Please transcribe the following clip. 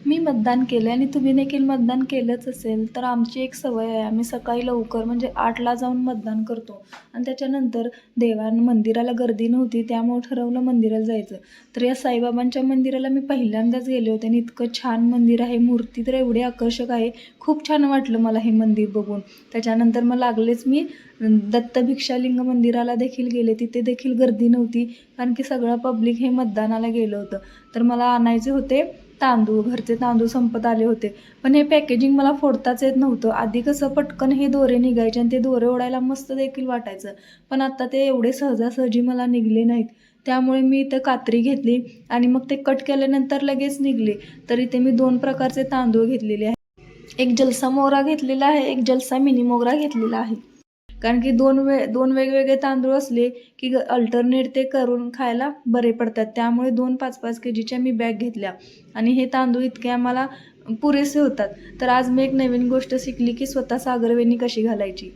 मी मतदान केलं आणि तुम्ही देखील मतदान केलंच असेल, तर आमची एक सवय आहे. आम्ही सकाळी लवकर म्हणजे 8ला जाऊन मतदान करतो आणि त्याच्यानंतर मंदिराला गर्दी नव्हती, त्यामुळं ठरवलं मंदिराला जायचं. तर या साईबाबांच्या मंदिराला मी पहिल्यांदाच गेले होते आणि इतकं छान मंदिर आहे. मूर्ती तर एवढी आकर्षक आहे. खूप छान वाटलं मला हे मंदिर बघून. त्याच्यानंतर मग लागलेच मी दत्त भिक्षालिंग मंदिराला देखील गेले. तिथे देखील गर्दी नव्हती, कारण की सगळं पब्लिक हे मतदानाला गेलं होतं. तर मला आणायचे होते तांदूळ, घरचे तांदूळ संपत आले होते. पण हे पॅकेजिंग मला फोडताच येत नव्हतं. आधी कसं पटकन हे दोरे निघायचे आणि ते दोरे ओढायला मस्त देखील वाटायचं. पण आता ते एवढे सहजासहजी मला निघले नाहीत. त्यामुळे मी इथं कात्री घेतली आणि मग ते कट केल्यानंतर लगेच निघले. तर इथे मी 2 प्रकारचे तांदूळ घेतलेले आहेत. एक जलसा मोगरा घेतलेला आहे, एक जलसा मिनी मोगरा घेतलेला आहे. कारण की 2 वेगवेगळे तांदूळ असले की अल्टरनेट ते करून खायला बरे पडतात. त्यामुळे 2 5-5 केजीच्या मी बॅग घेतल्या आणि हे तांदूळ इतके आम्हाला पुरेसे होतात. तर आज मी एक नवीन गोष्ट शिकली की स्वतः सागरवेणी कशी घालायची.